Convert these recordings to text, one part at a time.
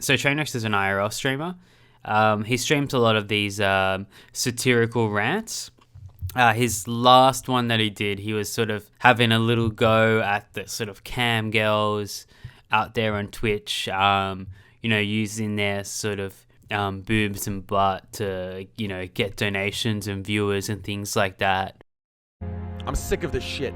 So Trainwrecks is an IRL streamer. He streams a lot of these satirical rants. His last one that he did, he was sort of having a little go at the sort of cam girls out there on Twitch, using their sort of boobs and butt to, get donations and viewers and things like that. I'm sick of this shit.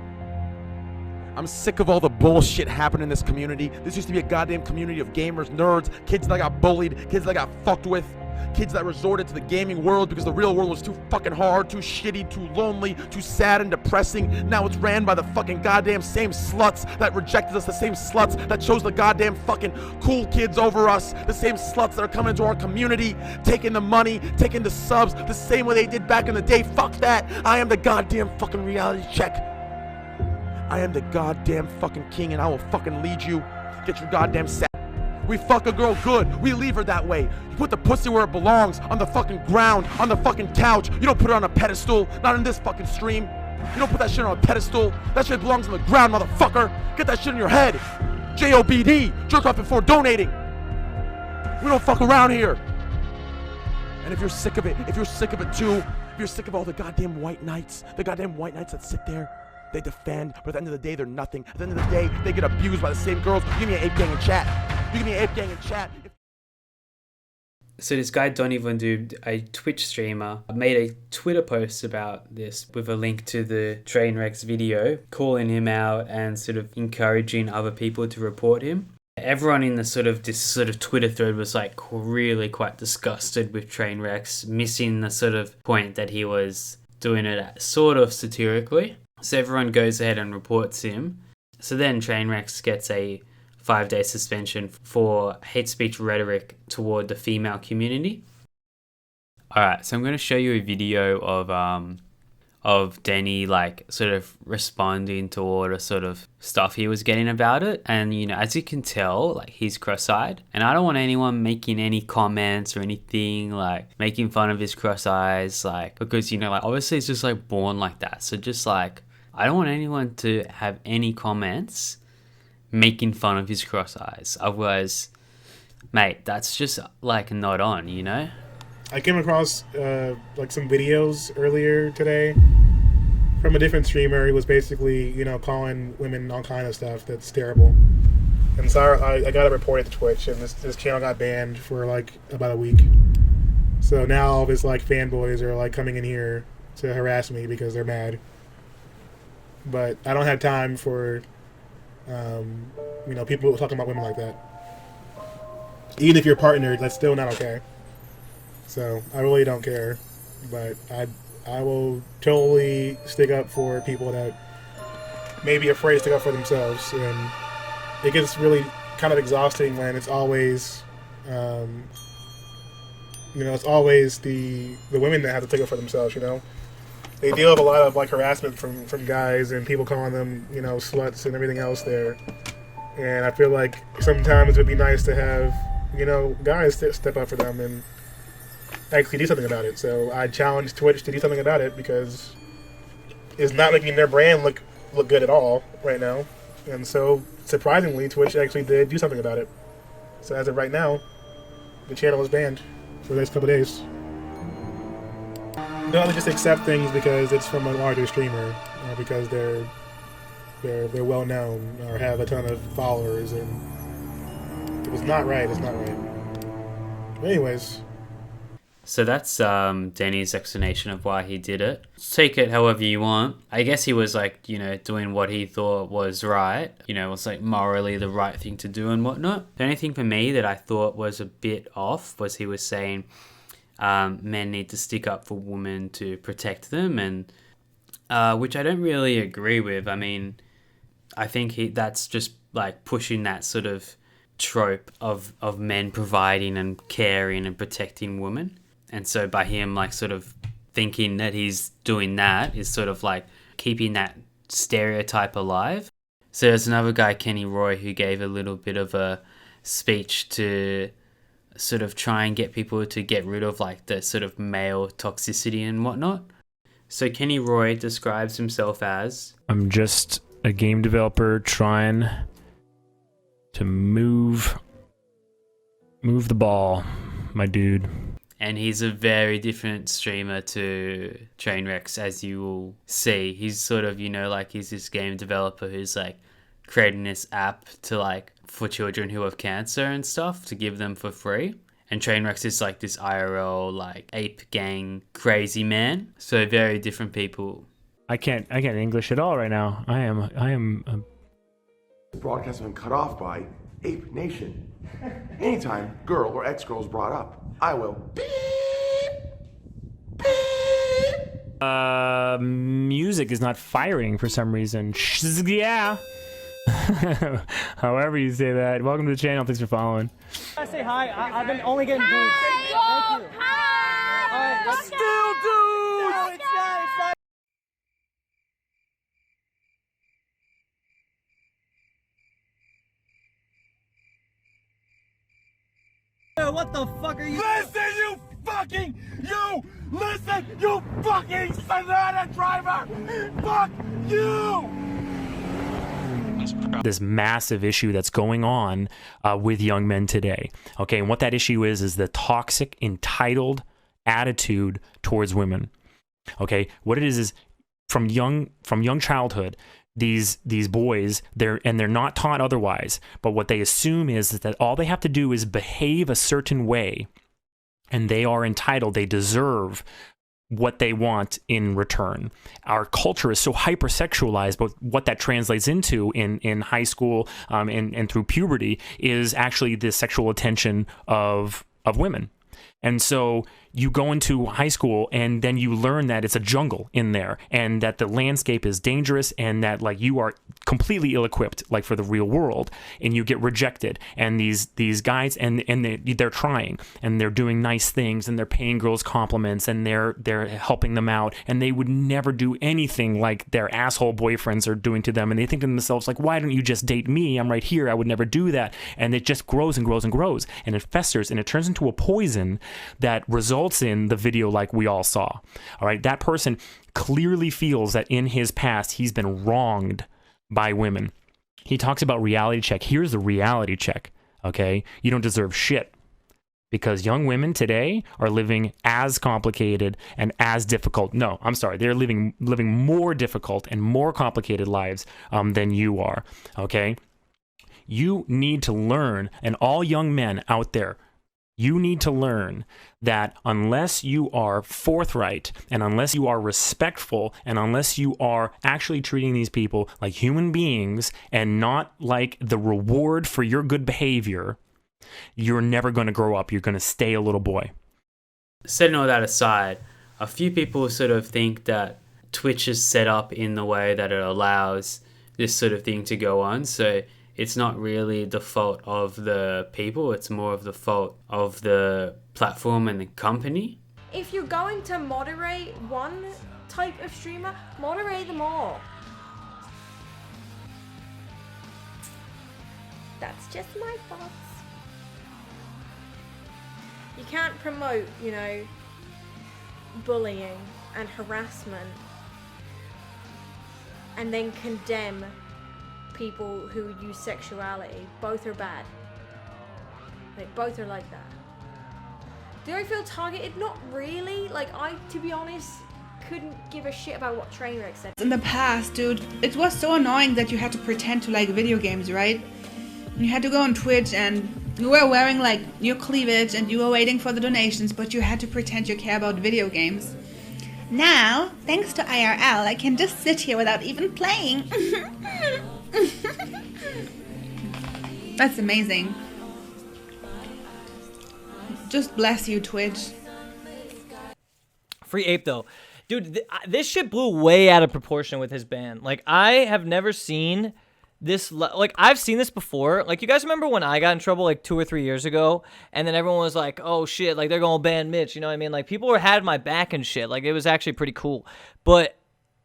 I'm sick of all the bullshit happening in this community. This used to be a goddamn community of gamers, nerds, kids that got bullied, kids that got fucked with, kids that resorted to the gaming world because the real world was too fucking hard, too shitty, too lonely, too sad and depressing. Now it's ran by the fucking goddamn same sluts that rejected us, the same sluts that chose the goddamn fucking cool kids over us, the same sluts that are coming into our community, taking the money, taking the subs, the same way they did back in the day. Fuck that. I am the goddamn fucking reality check. I am the goddamn fucking king and I will fucking lead you. Get your goddamn sack. We fuck a girl good, we leave her that way. You put the pussy where it belongs, on the fucking ground, on the fucking couch. You don't put it on a pedestal, not in this fucking stream. You don't put that shit on a pedestal. That shit belongs on the ground, motherfucker. Get that shit in your head. JOBD, jerk off before donating. We don't fuck around here. And if you're sick of it, if you're sick of it too, if you're sick of all the goddamn white knights, that sit there, they defend, but at the end of the day, they're nothing. At the end of the day, they get abused by the same girls. You give me an ape gang in chat. You give me an ape gang in chat. So this guy, Donny Von Doob, a Twitch streamer, made a Twitter post about this with a link to the Trainwrecks video, calling him out and sort of encouraging other people to report him. Everyone in this sort of Twitter thread was like really quite disgusted with Trainwrecks, missing the sort of point that he was doing it sort of satirically. So everyone goes ahead and reports him. So then Trainwrecks gets a 5-day suspension for hate speech rhetoric toward the female community. Alright, so I'm going to show you a video of Denny like sort of responding to all the sort of stuff he was getting about it. And as you can tell, like he's cross-eyed. And I don't want anyone making any comments or anything like making fun of his cross eyes, like because like obviously it's just like born like that. So just like I don't want anyone to have any comments making fun of his cross eyes. Otherwise, mate, that's just like not on, I came across like some videos earlier today from a different streamer. He was basically, calling women all kind of stuff that's terrible. And so I got it reported to Twitch, and this channel got banned for like about a week. So now all of his like fanboys are like coming in here to harass me because they're mad. But I don't have time for, people talking about women like that. Even if you're partnered, that's still not okay. So I really don't care, but I will totally stick up for people that may be afraid to stick up for themselves, and it gets really kind of exhausting when it's always, it's always the women that have to stick up for themselves. They deal with a lot of like harassment from guys and people calling them sluts and everything else there, and I feel like sometimes it would be nice to have guys step up for them and actually do something about it. So I challenge Twitch to do something about it because it's not making their brand look good at all right now. And so surprisingly, Twitch actually did do something about it. So as of right now, the channel is banned for the next couple of days. Don't just accept things because it's from a larger streamer or because they're well known or have a ton of followers. And if it's not right, it's not right. But anyways. So that's Danny's explanation of why he did it. Take it however you want. I guess he was like, doing what he thought was right. Was like morally the right thing to do and whatnot. The only thing for me that I thought was a bit off was he was saying men need to stick up for women to protect them, and which I don't really agree with. I mean, I think that's just like pushing that sort of trope of men providing and caring and protecting women. And so by him like sort of thinking that he's doing that is sort of like keeping that stereotype alive. So there's another guy, Kenny Roy, who gave a little bit of a speech to sort of try and get people to get rid of like the sort of male toxicity and whatnot. So Kenny Roy describes himself as, I'm just a game developer trying to move Move the ball, my dude. And he's a very different streamer to Trainwrecks, as you will see. He's sort of, like he's this game developer who's like creating this app to like for children who have cancer and stuff to give them for free. And Trainwrecks is like this IRL like ape gang crazy man. So very different people. I can't English at all right now. I am. Broadcast has been cut off by Ape Nation. Anytime girl or ex-girl is brought up, I will beep, beep. Music is not firing for some reason. Yeah. However you say that. Welcome to the channel. Thanks for following. I say hi. I've been only getting dudes. Thank you. Hi. Still dudes. No, it's not. What the fuck are you? Listen, you fucking Sonata driver! Fuck you! This massive issue that's going on with young men today. Okay, and what that issue is the toxic, entitled attitude towards women. Okay, what it is from young childhood, these boys, they're not taught otherwise, but what they assume is that all they have to do is behave a certain way, and they are entitled, they deserve what they want in return. Our culture is so hypersexualized, but what that translates into in high school and through puberty is actually the sexual attention of women. And so you go into high school and then you learn that it's a jungle in there and that the landscape is dangerous and that like you are completely ill-equipped like for the real world, and you get rejected. And these guys and they're trying and they're doing nice things and they're paying girls compliments and they're helping them out, and they would never do anything like their asshole boyfriends are doing to them, and they think to themselves like, why don't you just date me? I'm right here. I would never do that. And it just grows and grows and grows, and it festers, and it turns into a poison that results in the video like we all saw. All right, that person clearly feels that in his past he's been wronged by women. He talks about reality check. Here's the reality check. Okay, you don't deserve shit, because young women today are living as complicated and as difficult. No, I'm sorry, they're living more difficult and more complicated lives than you are. Okay, you need to learn, and all young men out there, you need to learn that unless you are forthright and unless you are respectful and unless you are actually treating these people like human beings and not like the reward for your good behavior, you're never going to grow up. You're going to stay a little boy. Setting all that aside, a few people sort of think that Twitch is set up in the way that it allows this sort of thing to go on. So it's not really the fault of the people, it's more of the fault of the platform and the company. If you're going to moderate one type of streamer, moderate them all. That's just my thoughts. You can't promote, bullying and harassment and then condemn people who use sexuality. Both are bad. Like, both are like that. Do I feel targeted? Not really. Like, to be honest, couldn't give a shit about what Trainwrecks said. In the past, dude, it was so annoying that you had to pretend to like video games, right? You had to go on Twitch and you were wearing like your cleavage and you were waiting for the donations, but you had to pretend you care about video games. Now, thanks to IRL, I can just sit here without even playing. That's amazing. Just bless you, Twitch. Free Ape though. Dude, this shit blew way out of proportion with his ban. Like, I have never seen this. Like, I've seen this before. Like, you guys remember when I got in trouble like 2 or 3 years ago, and then everyone was like, oh shit, like they're gonna ban Mitch, you know what I mean? Like, people had my back and shit. Like, it was actually pretty cool. But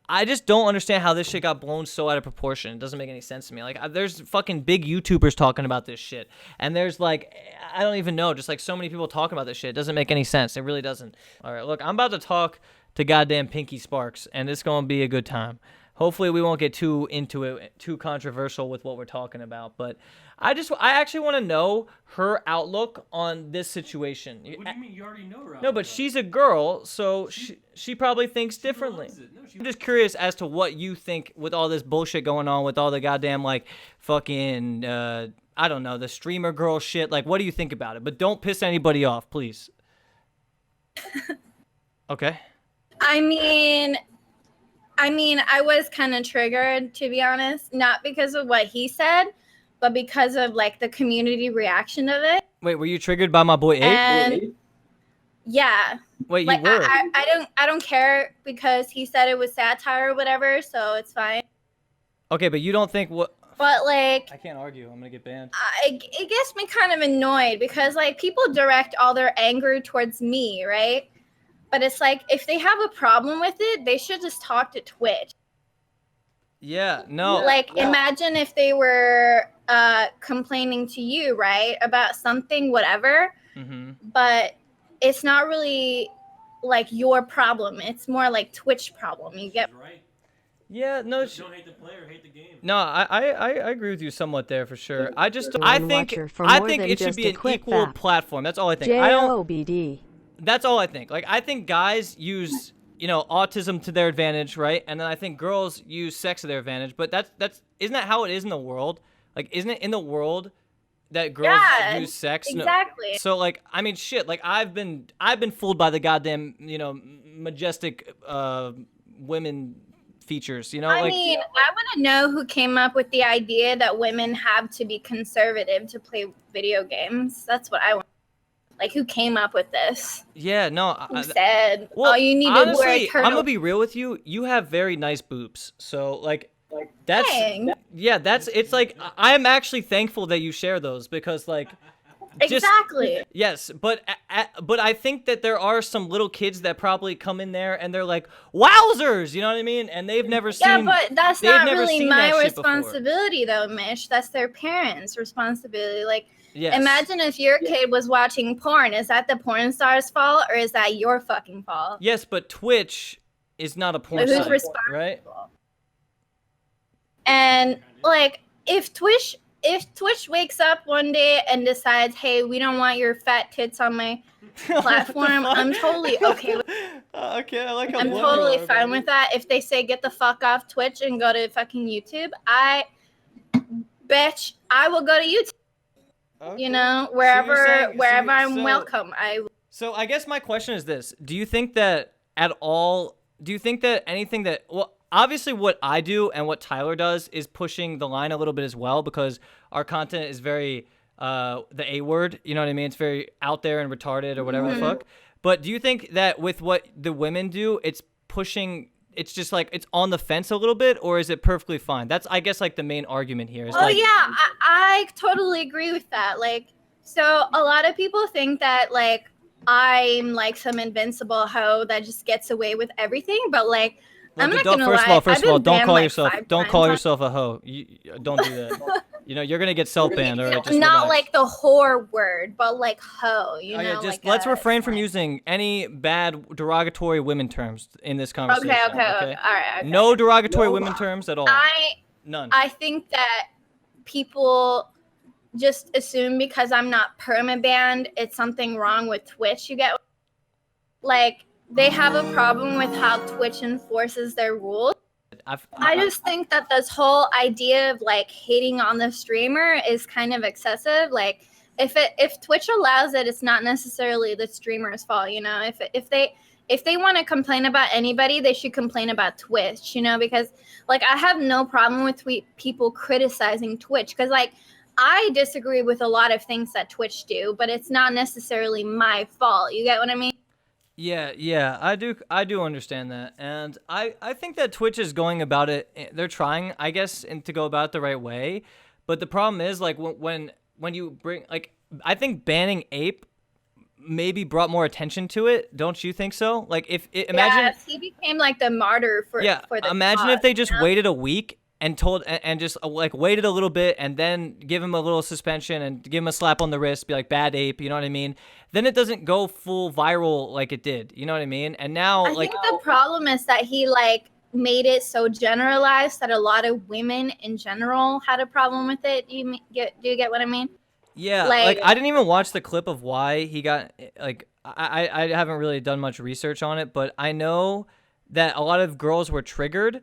I just don't understand how this shit got blown so out of proportion. It doesn't make any sense to me. Like, there's fucking big YouTubers talking about this shit. And there's like, I don't even know, just like so many people talking about this shit. It doesn't make any sense. It really doesn't. All right, look, I'm about to talk to goddamn Pinky Sparks, and it's going to be a good time. hopefully we won't get too into it, too controversial with what we're talking about. But I actually want to know her outlook on this situation. What do you mean? You already know her. No, but she's a girl, so she probably thinks differently. I'm just curious as to what you think with all this bullshit going on, with all the goddamn like fucking I don't know, the streamer girl shit. Like, what do you think about it? But don't piss anybody off, please. Okay. I mean, I was kind of triggered, to be honest, not because of what he said, but because of like the community reaction of it. Wait, were you triggered by my boy Ape? And yeah. Wait, like, you were? I don't care because he said it was satire or whatever, so it's fine. Okay, but you don't think what? But like, I can't argue. I'm gonna get banned. It gets me kind of annoyed because like people direct all their anger towards me, right? But it's like if they have a problem with it, they should just talk to Twitch. Yeah, no. Like imagine if they were complaining to you, right, about something, whatever. Mm-hmm. But it's not really like your problem. It's more like Twitch problem. You get Right. Yeah, no. Don't hate the player, hate the game. No, I agree with you somewhat there for sure. I just One I think watcher for I more think than it should just be a an quick equal fap. platform. That's all I think. I don't. JOBD. That's all I think. Like I think guys use autism to their advantage, right? And then I think girls use sex to their advantage. But that's isn't that how it is in the world? Like isn't it in the world that girls use sex? Exactly. No. So like I mean shit. Like I've been fooled by the goddamn majestic women features. I like, mean, I want to know who came up with the idea that women have to be conservative to play video games. That's what I want. Like, who came up with this? Yeah, no. Who said, well, oh, you need honestly, to wear a turtle? I'm gonna be real with you. You have very nice boobs. So like that's Dang. yeah. It's like I'm actually thankful that you share those because like. Exactly. Yes, but I think that there are some little kids that probably come in there and they're like, "Wowzers!" You know what I mean? And they've never seen. Yeah, but that's they've not never really seen my that shit before. responsibility, though, Mish. That's their parents' responsibility. Like, Yes. imagine if your kid was watching porn. Is that the porn star's fault or is that your fucking fault? Yes, but Twitch is not a porn Who's site, responsible? right? And like, if Twitch wakes up one day and decides, hey, we don't want your fat tits on my platform, I'm totally okay with okay, I like how I'm blunt you totally are, fine baby. with that. If they say get the fuck off Twitch and go to fucking YouTube, I will go to YouTube. Okay. You know, So wherever you're saying- wherever I'm so- welcome. So I guess my question is this: do you think that at all? Do you think that anything that obviously what I do and what Tyler does is pushing the line a little bit as well because our content is very the A word. You know what I mean? It's very out there and retarded or whatever the fuck. But do you think that with what the women do, it's pushing? It's just like it's on the fence a little bit, or is it perfectly fine? That's I guess like the main argument here. Is Oh like, yeah, I totally agree with that. Like, so a lot of people think that like I'm like some invincible hoe that just gets away with everything, but like Well, I'm but not don't- gonna first lie. of all, I've been don't banned, call like, yourself 5 don't times. call yourself a hoe. You don't do that. You're gonna get self banned. All right, just Not relax. like the whore word, but like hoe. You Oh, know, yeah, just like let's refrain from using any bad derogatory women terms in this conversation. Okay, all right. Okay. No derogatory women terms at all. None. I think that people just assume because I'm not permabanned, it's something wrong with Twitch. You get like they have a problem with how Twitch enforces their rules. I just think that this whole idea of like hating on the streamer is kind of excessive. Like if Twitch allows it, it's not necessarily the streamer's fault. You know, if they want to complain about anybody, they should complain about Twitch. You know, because like I have no problem with people criticizing Twitch because like I disagree with a lot of things that Twitch do, but it's not necessarily my fault. You get what I mean? Yeah, I do understand that, and I think that Twitch is going about it. They're trying, I guess, and to go about it the right way, but the problem is like when you bring like I think banning Ape maybe brought more attention to it. Don't you think so? Like imagine yes, he became like the martyr for for the imagine cause, if they just you know? waited a week and just like waited a little bit and then give him a little suspension and give him a slap on the wrist, be like bad Ape, you know what I mean? Then it doesn't go full viral like it did, you know what I mean? And now I think the problem is that he like made it so generalized that a lot of women in general had a problem with it. Do you get what I mean? Yeah, like I didn't even watch the clip of why he got, like, I haven't really done much research on it, but I know that a lot of girls were triggered,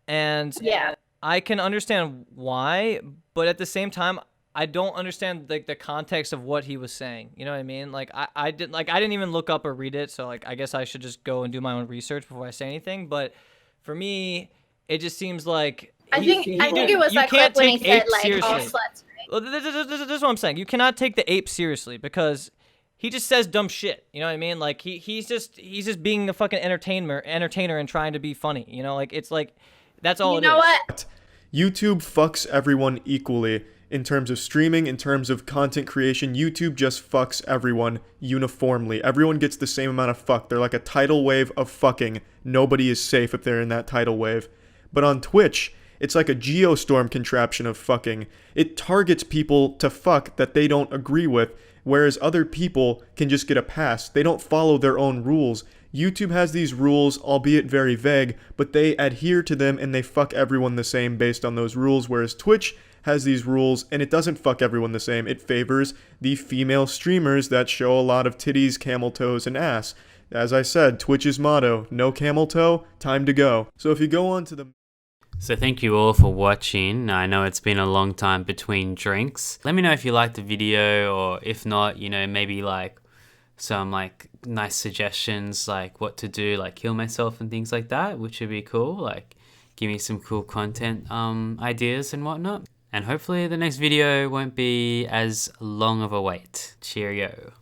and Yeah. I can understand why, but at the same time, I don't understand like the context of what he was saying. You know what I mean? Like I didn't even look up or read it, so like I guess I should just go and do my own research before I say anything. But for me, it just seems like I think it was you that can't clip when he take said apes like seriously. all sluts, right? Well, this is what I'm saying. You cannot take the ape seriously because he just says dumb shit. You know what I mean? Like he's just being a fucking entertainer and trying to be funny. You know, like it's like that's all You it know is. what? YouTube fucks everyone equally in terms of streaming, in terms of content creation. YouTube just fucks everyone uniformly. Everyone gets the same amount of fuck. They're like a tidal wave of fucking. Nobody is safe if they're in that tidal wave. But on Twitch, it's like a geostorm contraption of fucking. It targets people to fuck that they don't agree with, whereas other people can just get a pass. They don't follow their own rules. YouTube has these rules, albeit very vague, but they adhere to them and they fuck everyone the same based on those rules, whereas Twitch has these rules and it doesn't fuck everyone the same. It favors the female streamers that show a lot of titties, camel toes, and ass. As I said, Twitch's motto, no camel toe, time to go. So if you go on to the... So thank you all for watching. I know it's been a long time between drinks. Let me know if you liked the video, or if not, you know, maybe like some like nice suggestions like what to do, like kill myself and things like that, which would be cool. Like give me some cool content ideas and whatnot. And hopefully the next video won't be as long of a wait. Cheerio.